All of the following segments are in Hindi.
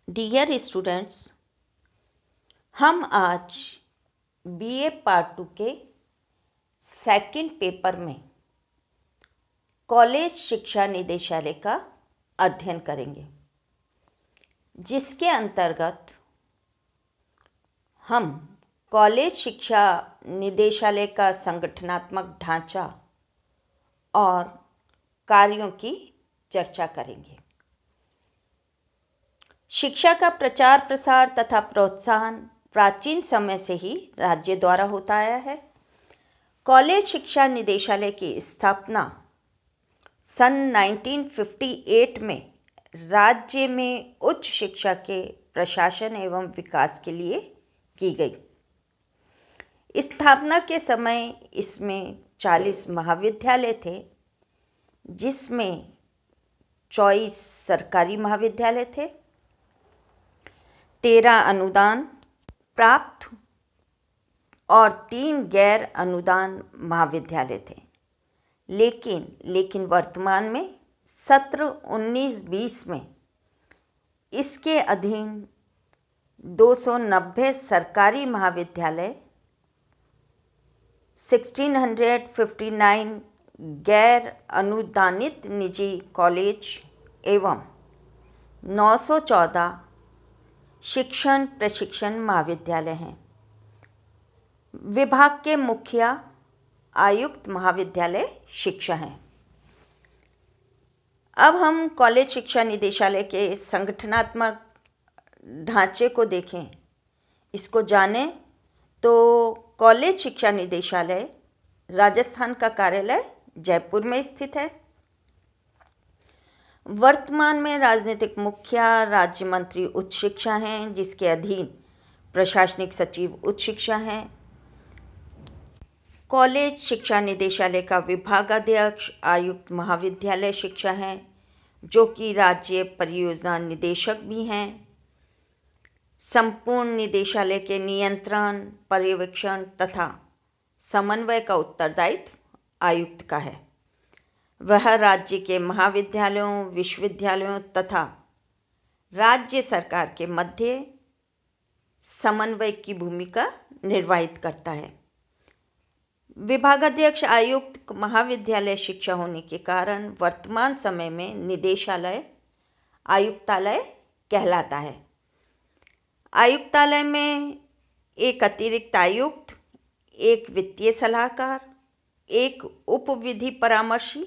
डियर स्टूडेंट्स, हम आज बीए पार्ट 2 के सेकंड पेपर में कॉलेज शिक्षा निदेशालय का अध्ययन करेंगे, जिसके अंतर्गत हम कॉलेज शिक्षा निदेशालय का संगठनात्मक ढांचा और कार्यों की चर्चा करेंगे। शिक्षा का प्रचार प्रसार तथा प्रोत्साहन प्राचीन समय से ही राज्य द्वारा होता आया है। कॉलेज शिक्षा निदेशालय की स्थापना सन 1958 में राज्य में उच्च शिक्षा के प्रशासन एवं विकास के लिए की गई। स्थापना के समय इसमें 40 महाविद्यालय थे, जिसमें 24 सरकारी महाविद्यालय थे, 13 अनुदान प्राप्त और 3 गैर अनुदान महाविद्यालय थे। लेकिन वर्तमान में सत्र 19-20 में इसके अधीन 290 सरकारी महाविद्यालय, 1659 गैर अनुदानित निजी कॉलेज एवं 914 शिक्षण प्रशिक्षण महाविद्यालय हैं। विभाग के मुखिया आयुक्त महाविद्यालय शिक्षा हैं। अब हम कॉलेज शिक्षा निदेशालय के संगठनात्मक ढांचे को देखें, इसको जानें तो कॉलेज शिक्षा निदेशालय राजस्थान का कार्यालय जयपुर में स्थित है। वर्तमान में राजनीतिक मुखिया राज्य मंत्री उच्च शिक्षा हैं, जिसके अधीन प्रशासनिक सचिव उच्च शिक्षा हैं। कॉलेज शिक्षा निदेशालय का विभागाध्यक्ष आयुक्त महाविद्यालय शिक्षा हैं, जो कि राज्य परियोजना निदेशक भी हैं। संपूर्ण निदेशालय के नियंत्रण, पर्यवेक्षण तथा समन्वय का उत्तरदायित्व आयुक्त का है। वह राज्य के महाविद्यालयों, विश्वविद्यालयों तथा राज्य सरकार के मध्य समन्वय की भूमिका निर्वाहित करता है। विभागाध्यक्ष आयुक्त महाविद्यालय शिक्षा होने के कारण वर्तमान समय में निदेशालय आयुक्तालय कहलाता है। आयुक्तालय में एक अतिरिक्त आयुक्त, एक वित्तीय सलाहकार, एक उप विधि परामर्शी,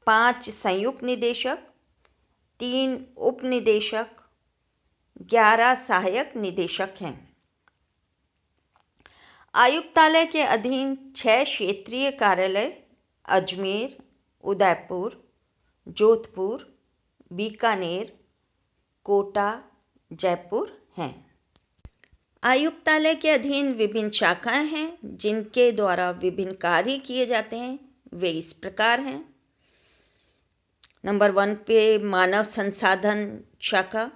5 संयुक्त निदेशक, 3 उप निदेशक, 11 सहायक निदेशक हैं। आयुक्तालय के अधीन 6 क्षेत्रीय कार्यालय अजमेर, उदयपुर, जोधपुर, बीकानेर, कोटा, जयपुर हैं। आयुक्तालय के अधीन विभिन्न शाखाएं हैं, जिनके द्वारा विभिन्न कार्य किए जाते हैं। वे इस प्रकार हैं। नंबर 1 पे मानव संसाधन शाखा।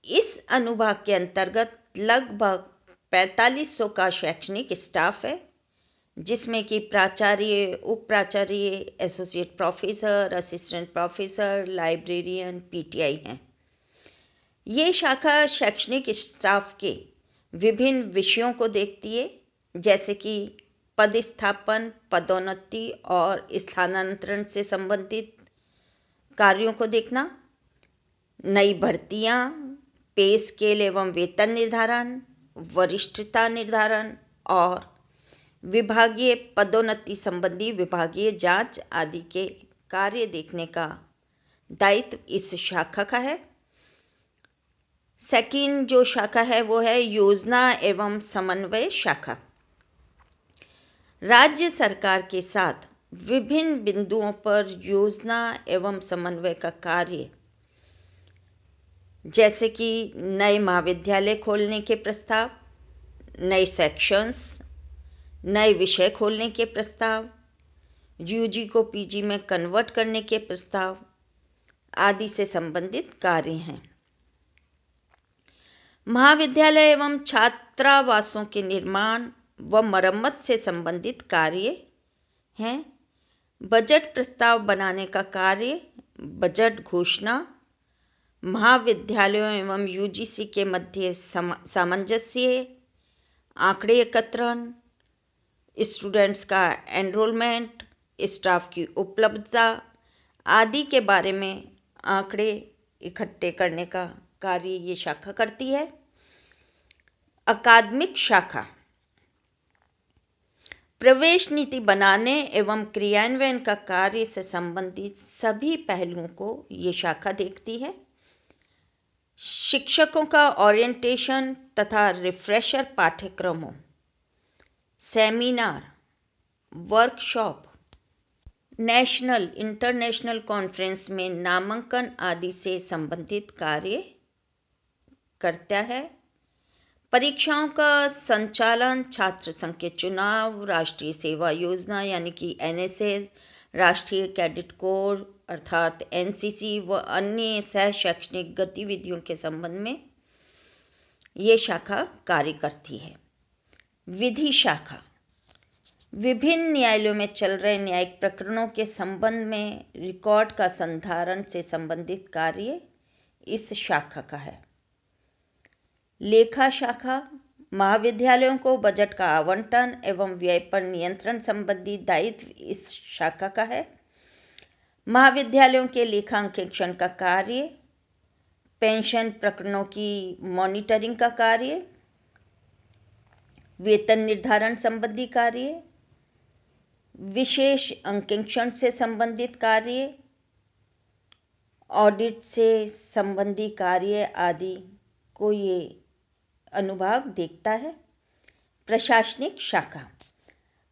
इस अनुभाग के अंतर्गत लगभग 4500 का शैक्षणिक स्टाफ है, जिसमें कि प्राचार्य, उप प्राचार्य, associate professor, assistant professor, librarian, PTI हैं। ये शाखा शैक्षणिक स्टाफ के विभिन्न विषयों को देखती है, जैसे कि पदस्थापन, पदोन्नति और स्थानांतरण से संबंधित कार्यों को देखना, नई भर्तियां, पे स्केल एवं वेतन निर्धारण, वरिष्ठता निर्धारण और विभागीय पदोन्नति संबंधी विभागीय जांच आदि के कार्य देखने का दायित्व इस शाखा का है। सेकंड जो शाखा है वो है योजना एवं समन्वय शाखा। राज्य सरकार के साथ विभिन्न बिंदुओं पर योजना एवं समन्वय का कार्य, जैसे कि नए महाविद्यालय खोलने के प्रस्ताव, नए सेक्शंस, नए विषय खोलने के प्रस्ताव, यूजी को पीजी में कन्वर्ट करने के प्रस्ताव आदि से संबंधित कार्य हैं। महाविद्यालय एवं छात्रावासों के निर्माण व मरम्मत से संबंधित कार्य हैं। बजट प्रस्ताव बनाने का कार्य, बजट घोषणा, महाविद्यालयों एवं यूजीसी के मध्य सामंजस्य, आंकड़े एकत्रण, स्टूडेंट्स का एनरोलमेंट, स्टाफ की उपलब्धता आदि के बारे में आंकड़े इकट्ठे करने का कार्य ये शाखा करती है। अकादमिक शाखा प्रवेश नीति बनाने एवं क्रियान्वयन का कार्य से संबंधित सभी पहलुओं को ये शाखा देखती है। शिक्षकों का ओरिएंटेशन तथा रिफ्रेशर पाठ्यक्रमों, seminar, workshop, national international conference में नामांकन आदि से संबंधित कार्य करता है। परीक्षाओं का संचालन, छात्र संघ के चुनाव, राष्ट्रीय सेवा योजना यानी कि एनएसएस, राष्ट्रीय कैडेट कोर अर्थात एनसीसी व अन्य सह शैक्षणिक गतिविधियों के संबंध में ये शाखा कार्य करती है। विधि शाखा विभिन्न न्यायालयों में चल रहे न्यायिक प्रकरणों के संबंध में रिकॉर्ड का संधारण से संबंधित कार्य इस शाखा का है। लेखा शाखा महाविद्यालयों को बजट का आवंटन एवं व्यय पर नियंत्रण संबंधी दायित्व इस शाखा का है। महाविद्यालयों के लेखांकन का कार्य, पेंशन प्रकरणों की मॉनिटरिंग का कार्य, वेतन निर्धारण संबंधी कार्य, विशेष अंकेक्षण से संबंधित कार्य, ऑडिट से संबंधी कार्य आदि को ये अनुभाग देखता है। प्रशासनिक शाखा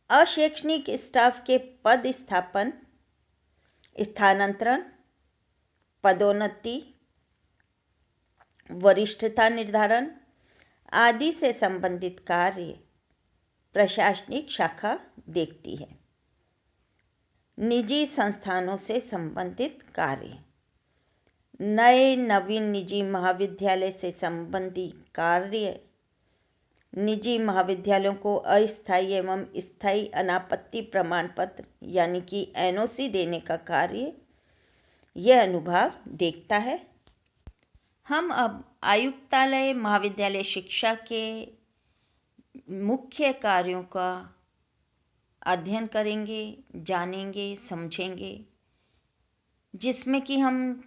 अशैक्षणिक स्टाफ के पद स्थापन, स्थानांतरण, पदोन्नति, वरिष्ठता निर्धारण आदि से संबंधित कार्य प्रशासनिक शाखा देखती है। निजी संस्थानों से संबंधित कार्य, नए नवीन निजी महाविद्यालय से संबंधी कार्य, निजी महाविद्यालयों को अस्थायी एवं स्थायी अनापत्ति प्रमाण पत्र यानी कि एनओसी देने का कार्य यह अनुभाग देखता है। हम अब आयुक्तालय महाविद्यालय शिक्षा के मुख्य कार्यों का अध्ययन करेंगे, जानेंगे, समझेंगे, जिसमें कि हम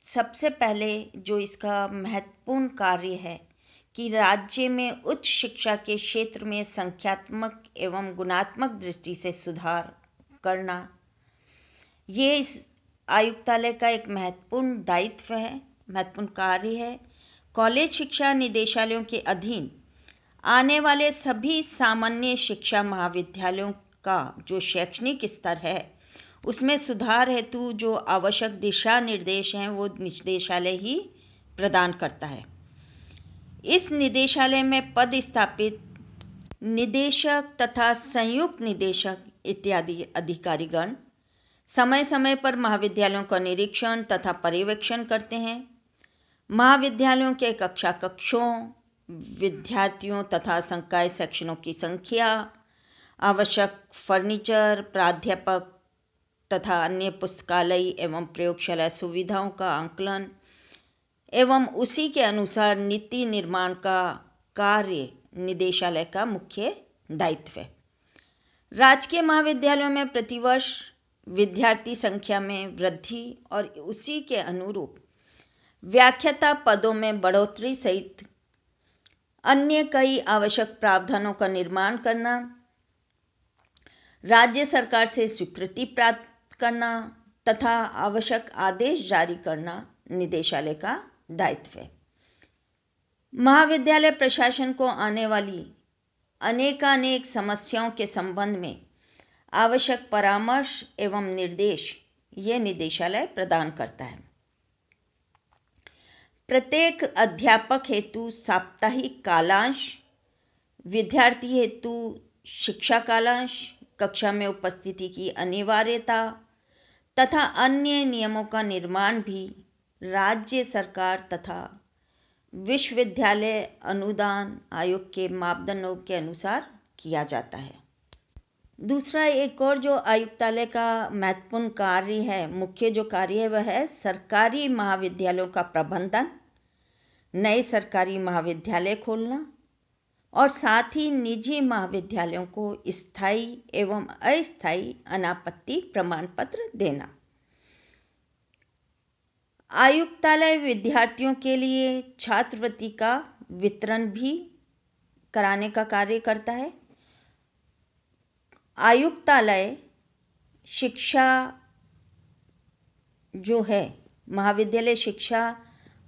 सबसे पहले जो इसका महत्वपूर्ण कार्य है कि राज्य में उच्च शिक्षा के क्षेत्र में संख्यात्मक एवं गुणात्मक दृष्टि से सुधार करना, ये इस आयुक्तालय का एक महत्वपूर्ण दायित्व है, महत्वपूर्ण कार्य है। कॉलेज शिक्षा निदेशालयों के अधीन आने वाले सभी सामान्य शिक्षा महाविद्यालयों का जो शैक्षणिक स्तर है उसमें सुधार हेतु जो आवश्यक दिशा निर्देश हैं वो निदेशालय ही प्रदान करता है। इस निदेशालय में पद स्थापित निदेशक तथा संयुक्त निदेशक इत्यादि अधिकारीगण समय समय पर महाविद्यालयों का निरीक्षण तथा पर्यवेक्षण करते हैं। महाविद्यालयों के कक्षा कक्षों, विद्यार्थियों तथा संकाय सेक्शनों की संख्या, आवश्यक फर्नीचर, प्राध्यापक तथा अन्य पुस्तकालय एवं प्रयोगशाला सुविधाओं का आंकलन एवं उसी के अनुसार नीति निर्माण का कार्य निदेशालय का मुख्य दायित्व है। राजकीय महाविद्यालयों में प्रतिवर्ष विद्यार्थी संख्या में वृद्धि और उसी के अनुरूप व्याख्याता पदों में बढ़ोतरी सहित अन्य कई आवश्यक प्रावधानों का निर्माण करना, राज्य सरकार से स्वीकृति प्राप्त करना तथा आवश्यक आदेश जारी करना निदेशालय का दायित्व है। महाविद्यालय प्रशासन को आने वाली अनेकानेक समस्याओं के संबंध में आवश्यक परामर्श एवं निर्देश ये निदेशालय प्रदान करता है। प्रत्येक अध्यापक हेतु साप्ताहिक कालांश, विद्यार्थी हेतु शिक्षा कालांश, कक्षा में उपस्थिति की अनिवार्यता तथा अन्य नियमों का निर्माण भी राज्य सरकार तथा विश्वविद्यालय अनुदान आयोग के मापदंडों के अनुसार किया जाता है। दूसरा एक और जो आयुक्तालय का महत्वपूर्ण कार्य है, मुख्य जो कार्य है, वह है सरकारी महाविद्यालयों का प्रबंधन, नए सरकारी महाविद्यालय खोलना और साथ ही निजी महाविद्यालयों को स्थायी एवं अस्थायी अनापत्ति प्रमाण पत्र देना। आयुक्तालय विद्यार्थियों के लिए छात्रवृत्ति का वितरण भी कराने का कार्य करता है। आयुक्तालय शिक्षा जो है, महाविद्यालय शिक्षा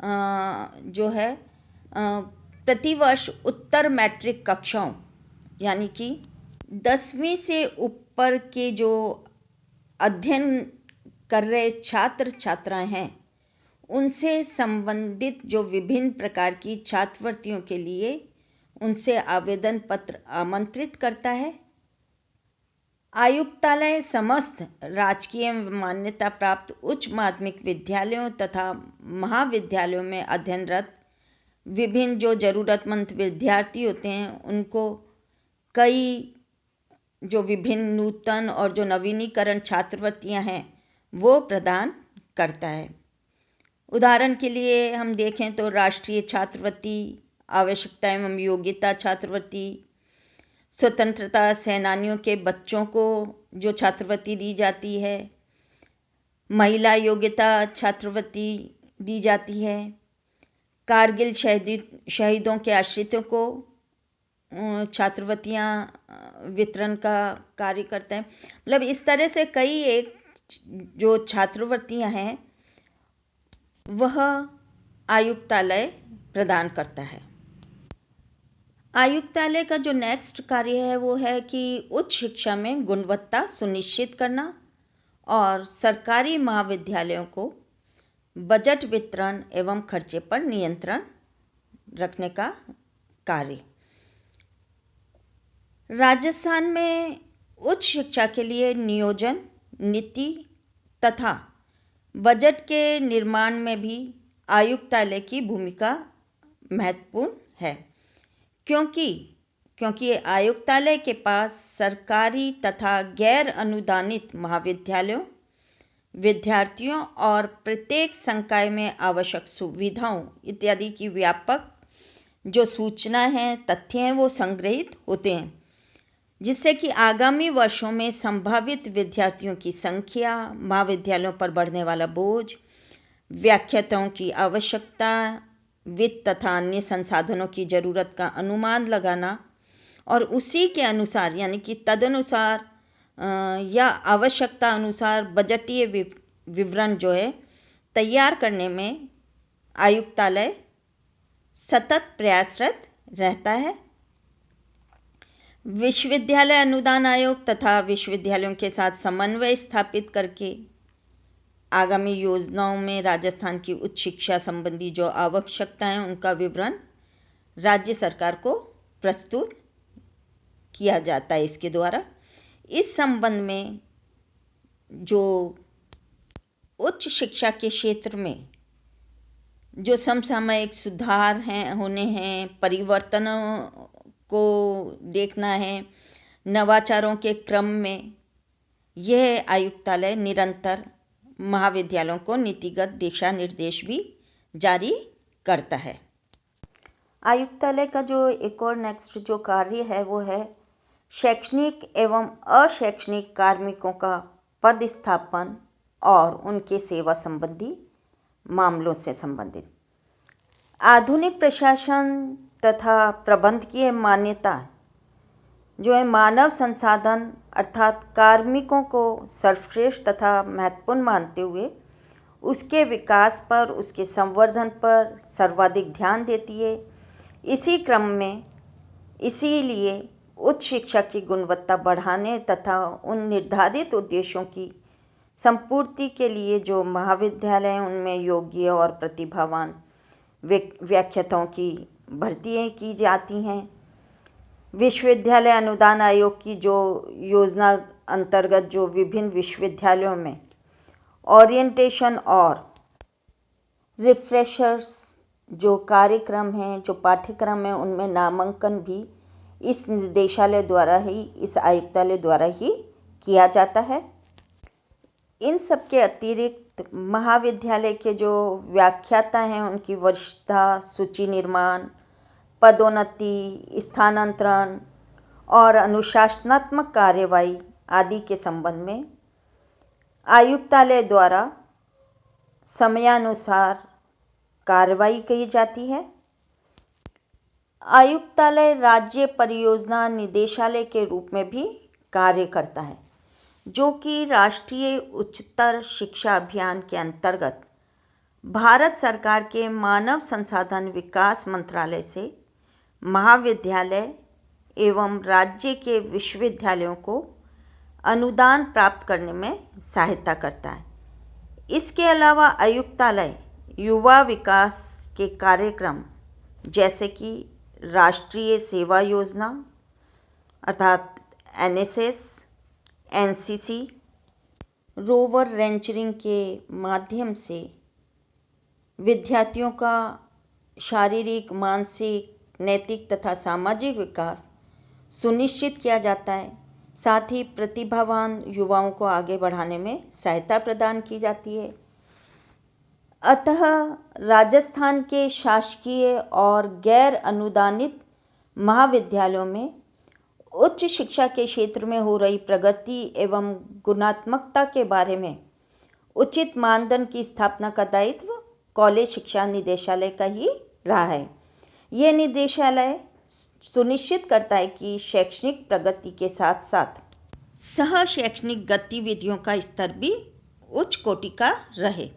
जो है, प्रतिवर्ष उत्तर मैट्रिक कक्षाओं यानी कि 10वीं से ऊपर के जो अध्ययन कर रहे छात्र छात्राएं हैं, उनसे संबंधित जो विभिन्न प्रकार की छात्रवृत्तियों के लिए उनसे आवेदन पत्र आमंत्रित करता है। आयुक्तालय समस्त राजकीय मान्यता प्राप्त उच्च माध्यमिक विद्यालयों तथा महाविद्यालयों में अध्ययनरत विभिन्न जो ज़रूरतमंद विद्यार्थी होते हैं, उनको कई जो विभिन्न नूतन और जो नवीनीकरण छात्रवृत्तियां हैं वो प्रदान करता है। उदाहरण के लिए हम देखें तो राष्ट्रीय छात्रवृत्ति, आवश्यकता एवं योग्यता छात्रवृत्ति, स्वतंत्रता सेनानियों के बच्चों को जो छात्रवृत्ति दी जाती है, महिला योग्यता छात्रवृत्ति दी जाती है, कारगिल शहीदों के आश्रितों को छात्रवृत्तियां वितरण का कार्य करते हैं। मतलब इस तरह से कई एक जो छात्रवृत्तियां हैं वह आयुक्तालय प्रदान करता है। आयुक्तालय का जो नेक्स्ट कार्य है वो है कि उच्च शिक्षा में गुणवत्ता सुनिश्चित करना और सरकारी महाविद्यालयों को बजट वितरण एवं खर्चे पर नियंत्रण रखने का कार्य। राजस्थान में उच्च शिक्षा के लिए नियोजन, नीति तथा बजट के निर्माण में भी आयुक्तालय की भूमिका महत्वपूर्ण है, क्योंकि आयुक्तालय के पास सरकारी तथा गैर अनुदानित महाविद्यालयों, विद्यार्थियों और प्रत्येक संकाय में आवश्यक सुविधाओं इत्यादि की व्यापक जो सूचना है, तथ्य हैं, वो संग्रहित होते हैं, जिससे कि आगामी वर्षों में संभावित विद्यार्थियों की संख्या, महाविद्यालयों पर बढ़ने वाला बोझ, व्याख्याताओं की आवश्यकता, वित्त तथा अन्य संसाधनों की ज़रूरत का अनुमान लगाना और उसी के अनुसार यानी कि तदनुसार या आवश्यकता अनुसार बजटीय विवरण जो है तैयार करने में आयुक्तालय सतत प्रयासरत रहता है। विश्वविद्यालय अनुदान आयोग तथा विश्वविद्यालयों के साथ समन्वय स्थापित करके आगामी योजनाओं में राजस्थान की उच्च शिक्षा संबंधी जो आवश्यकताएं हैं उनका विवरण राज्य सरकार को प्रस्तुत किया जाता है इसके द्वारा। इस संबंध में जो उच्च शिक्षा के क्षेत्र में जो समसामयिक सुधार होने हैं, परिवर्तनों को देखना है, नवाचारों के क्रम में यह आयुक्तालय निरंतर महाविद्यालयों को नीतिगत दिशा निर्देश भी जारी करता है। आयुक्तालय का जो एक और नेक्स्ट जो कार्य है वो है शैक्षणिक एवं अशैक्षणिक कार्मिकों का पदस्थापन और उनके सेवा संबंधी मामलों से संबंधित। आधुनिक प्रशासन तथा प्रबंधकीय मान्यता जो है मानव संसाधन अर्थात कार्मिकों को सर्वश्रेष्ठ तथा महत्वपूर्ण मानते हुए उसके विकास पर, उसके संवर्धन पर सर्वाधिक ध्यान देती है। इसी क्रम में इसीलिए उच्च शिक्षा की गुणवत्ता बढ़ाने तथा उन निर्धारित उद्देश्यों की संपूर्ति के लिए जो महाविद्यालय हैं उनमें योग्य और प्रतिभावान व्याख्याताओं की भर्तियाँ की जाती हैं। विश्वविद्यालय अनुदान आयोग की जो योजना अंतर्गत जो विभिन्न विश्वविद्यालयों में ओरिएंटेशन और रिफ्रेशर्स जो कार्यक्रम हैं, जो पाठ्यक्रम हैं, उनमें नामांकन भी इस निदेशालय द्वारा ही, इस आयुक्तालय द्वारा ही किया जाता है। इन सब के अतिरिक्त महाविद्यालय के जो व्याख्याता हैं उनकी वरिष्ठता, सूची निर्माण, पदोन्नति, स्थानांतरण और अनुशासनात्मक कार्यवाही आदि के संबंध में आयुक्तालय द्वारा समयानुसार कार्रवाई की जाती है। आयुक्तालय राज्य परियोजना निदेशालय के रूप में भी कार्य करता है, जो कि राष्ट्रीय उच्चतर शिक्षा अभियान के अंतर्गत भारत सरकार के मानव संसाधन विकास मंत्रालय से महाविद्यालय एवं राज्य के विश्वविद्यालयों को अनुदान प्राप्त करने में सहायता करता है। इसके अलावा आयुक्तालय युवा विकास के कार्यक्रम जैसे कि राष्ट्रीय सेवा योजना अर्थात NSS, NCC, रोवर रेंचरिंग के माध्यम से विद्यार्थियों का शारीरिक, मानसिक, नैतिक तथा सामाजिक विकास सुनिश्चित किया जाता है। साथ ही प्रतिभावान युवाओं को आगे बढ़ाने में सहायता प्रदान की जाती है। अतः राजस्थान के शासकीय और गैर अनुदानित महाविद्यालयों में उच्च शिक्षा के क्षेत्र में हो रही प्रगति एवं गुणात्मकता के बारे में उचित मानदंड की स्थापना का दायित्व कॉलेज शिक्षा निदेशालय का ही रहा है। यह निदेशालय सुनिश्चित करता है कि शैक्षणिक प्रगति के साथ साथ सह शैक्षणिक गतिविधियों का स्तर भी उच्च कोटि का रहे।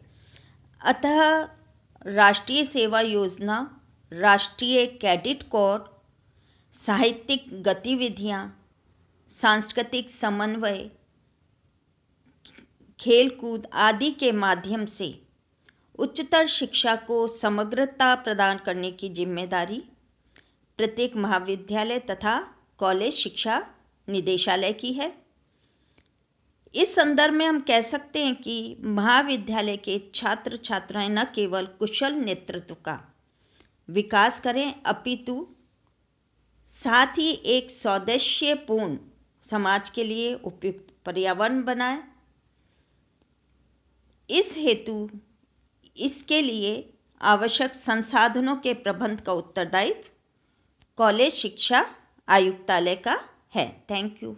अतः राष्ट्रीय सेवा योजना, राष्ट्रीय कैडेट कोर, साहित्यिक गतिविधियां, सांस्कृतिक समन्वय, खेलकूद आदि के माध्यम से उच्चतर शिक्षा को समग्रता प्रदान करने की जिम्मेदारी प्रत्येक महाविद्यालय तथा कॉलेज शिक्षा निदेशालय की है। इस संदर्भ में हम कह सकते हैं कि महाविद्यालय के छात्र छात्राएं न केवल कुशल नेतृत्व का विकास करें, अपितु साथ ही एक सौदेश्यपूर्ण समाज के लिए उपयुक्त पर्यावरण बनाएं। इस हेतु इसके लिए आवश्यक संसाधनों के प्रबंध का उत्तरदायित्व कॉलेज शिक्षा आयुक्तालय का है। Thank you.